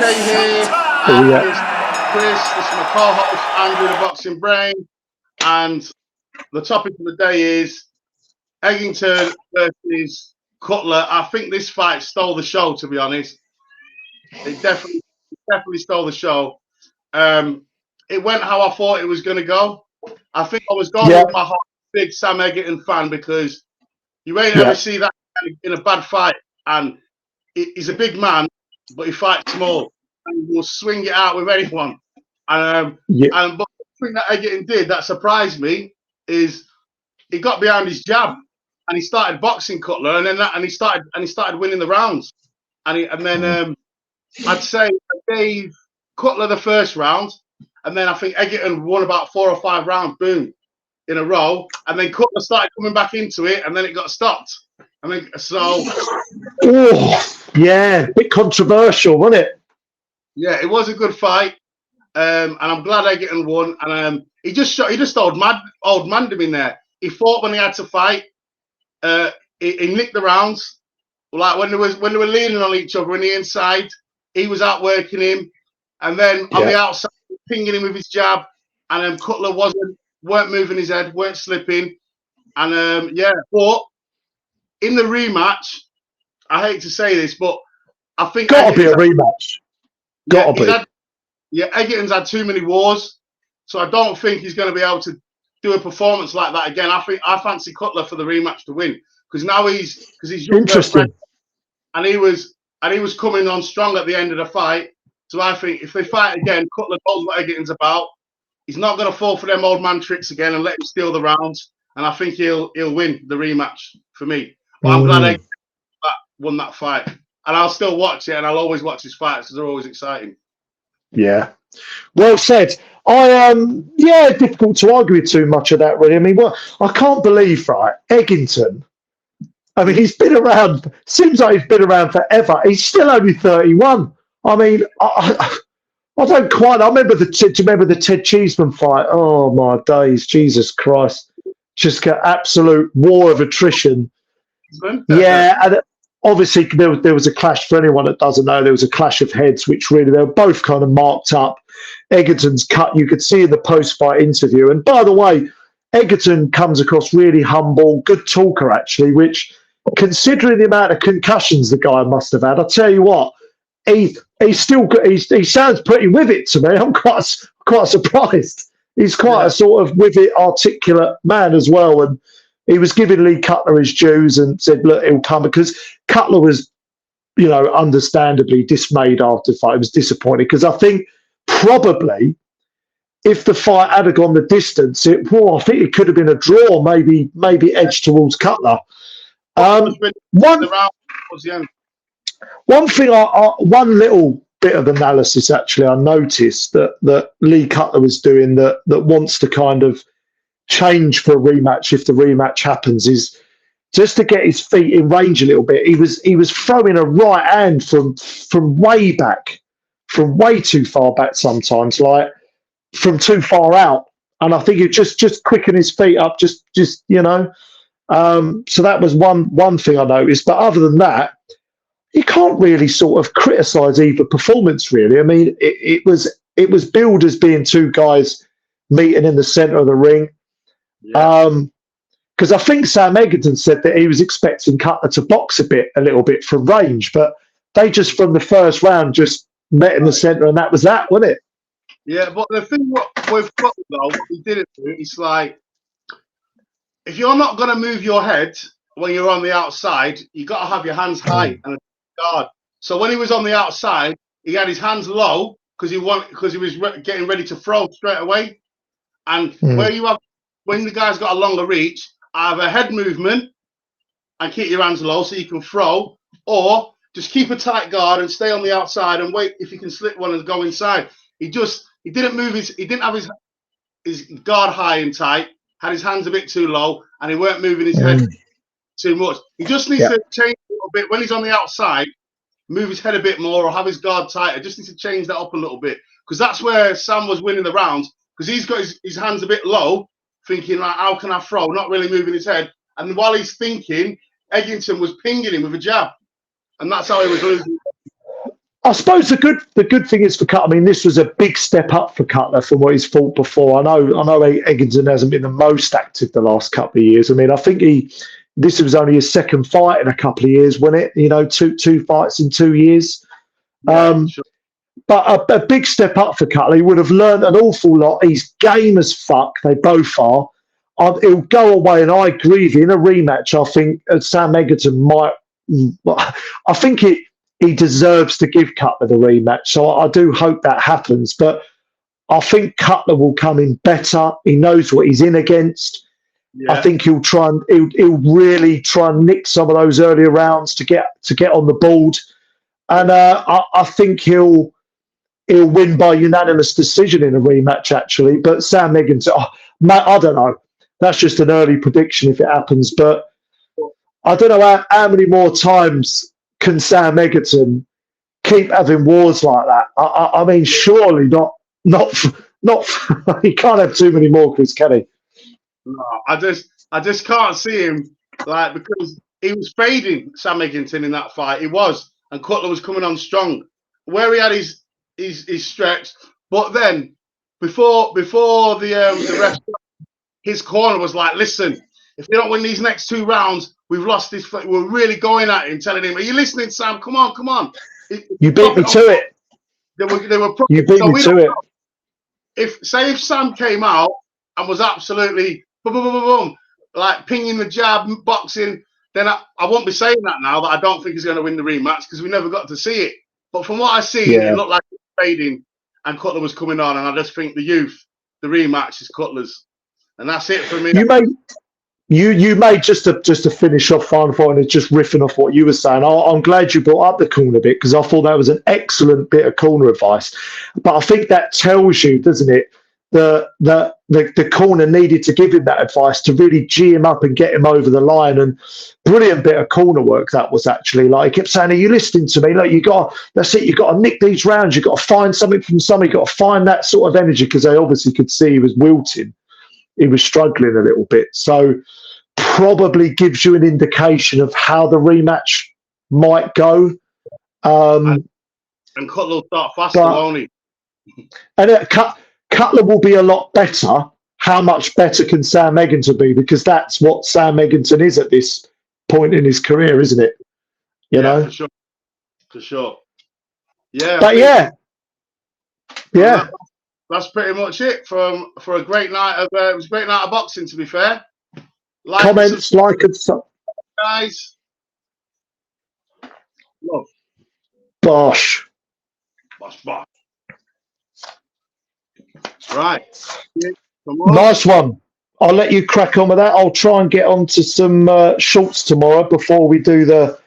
Jay here, Oh, and yeah. this is Chris. This is my co-host Andrew, the Boxing Brain, and the topic of the day is Eggington versus Cutler. I think this fight stole the show. To be honest, it definitely stole the show. It went how I thought it was going to go. I think I was going Yeah, with my heart, big Sam Eggington fan, because you ain't ever yeah, see that in a bad fight, and he's a big man, but he fights small and he will swing it out with anyone. yeah, But the thing that Egerton did that surprised me is he got behind his jab and he started boxing Cutler, and he started winning the rounds. And then I'd say I gave Cutler the first round, and then I think Egerton won about 4 or 5 rounds, boom, in a row, and then Cutler started coming back into it, and then it got stopped. I mean, so oh, yeah. Bit controversial, wasn't it? yeah, it was a good fight. And I'm glad Egerton won. And he just old manned him in there. He fought when he had to fight. He nicked the rounds. Like when they were leaning on each other in the inside, he was outworking him. And then on Yeah, the outside, pinging him with his jab. And Cutler weren't moving his head, weren't slipping. And yeah, but in the rematch, I hate to say this, but I think gotta be a rematch. yeah, Gotta be. Egerton's had too many wars, so I don't think he's going to be able to do a performance like that again. I fancy Cutler for the rematch to win, because now he's younger, fresh, Interesting. and he was coming on strong at the end of the fight. So I think if they fight again, Cutler knows what Egerton's about. He's not going to fall for them old man tricks again and let him steal the rounds. And I think he'll win the rematch for me. But I'm glad Egerton won that fight, and I'll still watch it, and I'll always watch his fights because they're always exciting. Yeah. Well said. Yeah, difficult to argue with too much of that, really. I mean, well, I can't believe, right, Eggington. I mean, he's been around, seems like he's been around forever. He's still only 31. I mean, I don't quite. Do you remember the Ted Cheeseman fight? Oh my days, Jesus Christ! Just got absolute war of attrition. Yeah, and obviously there was a clash. For anyone that doesn't know, there was a clash of heads, which really they were both kind of marked up. Egerton's cut, you could see in the post-fight interview. And by the way, Egerton comes across really humble, good talker actually. Which, considering the amount of concussions the guy must have had, I tell you what, he's still good. He sounds pretty with it to me. I'm quite surprised. He's quite a sort of with it, articulate man as well. And he was giving Lee Cutler his dues and said, "Look, he'll come," because Cutler was, understandably dismayed after the fight. He was disappointed because I think probably if the fight had gone the distance, I think it could have been a draw, maybe edged towards Cutler. One one thing, one little bit of analysis actually, I noticed that Lee Cutler was doing that wants to kind of change for a rematch if the rematch happens is just to get his feet in range a little bit. He was throwing a right hand from way back, from way too far back sometimes, like from too far out. And I think it just quicken his feet up, just. So that was one thing I noticed. But other than that, you can't really sort of criticise either performance. Really, I mean, it was billed as being two guys meeting in the centre of the ring. Because I think Sam Egerton said that he was expecting Cutler to box a little bit from range, but they just from the first round just met in the centre, and that was that, wasn't it? Yeah, but the thing with Cutler though, what he didn't do, it's like if you're not going to move your head when you're on the outside, you got to have your hands high and guard. So when he was on the outside, he had his hands low because he was getting ready to throw straight away. And when the guy's got a longer reach, have a head movement and keep your hands low so you can throw, or just keep a tight guard and stay on the outside and wait if you can slip one and go inside. He didn't have his guard high and tight, had his hands a bit too low, and he weren't moving his head too much. He just needs to change a little bit when he's on the outside, move his head a bit more or have his guard tighter. Just needs to change that up a little bit, because that's where Sam was winning the rounds, because he's got his hands a bit low, thinking like, how can I throw? Not really moving his head. And while he's thinking, Eggington was pinging him with a jab, and that's how he was losing. I suppose the good thing is for Cutler. I mean, this was a big step up for Cutler from what he's fought before. I know Eggington hasn't been the most active the last couple of years. I mean, I think this was only his second fight in a couple of years, wasn't it? You know, two fights in 2 years. Yeah, sure. But a big step up for Cutler. He would have learned an awful lot. He's game as fuck. They both are. He'll go away, and I agree with you. In a rematch, I think Sam Egerton might. I think he deserves to give Cutler the rematch. So I do hope that happens. But I think Cutler will come in better. He knows what he's in against. Yeah. I think he'll really try and nick some of those earlier rounds to get on the board. And I think he'll win by unanimous decision in a rematch, actually. But Sam Eggington, I don't know. That's just an early prediction if it happens. But I don't know how many more times can Sam Eggington keep having wars like that. I mean, surely not. He can't have too many more, Chris, can he? No, I just can't see him, like, because he was fading Sam Eggington in that fight. He was, and Cutler was coming on strong. Where he had his stretch, but then before the rest, his corner was like, "Listen, if you don't win these next 2 rounds, we've lost this fight." We're really going at him, telling him, "Are you listening, Sam? Come on, come on." You beat me to it. They were you beat me to it. If Sam came out and was absolutely boom, boom, boom, boom, boom, like pinging the jab, boxing, then I won't be saying that now, that I don't think he's going to win the rematch, because we never got to see it. But from what I see, it looked like he was fading and Cutler was coming on, and I just think the rematch is Cutler's, and that's it for me. You made just to finish off final point and just riffing off what you were saying. I'm glad you brought up the corner bit, because I thought that was an excellent bit of corner advice. But I think that tells you, doesn't it, the corner needed to give him that advice to really G him up and get him over the line. And brilliant bit of corner work that was, actually. Like, he kept saying, "Are you listening to me? Like, that's it. You got to nick these rounds. You got to find something from somebody. You got to find that sort of energy," because they obviously could see he was wilting. He was struggling a little bit. So probably gives you an indication of how the rematch might go. And Cutler will start faster, won't he? And Cutler will be a lot better. How much better can Sam Eggington be? Because that's what Sam Eggington is at this point in his career, isn't it? You know? For sure. Yeah. But yeah. That's pretty much it for a great night of it was a great night of boxing, to be fair. Comments, like and sub, guys. Love. Bosh. Right. Nice one. I'll let you crack on with that. I'll try and get on to some shorts tomorrow before we do the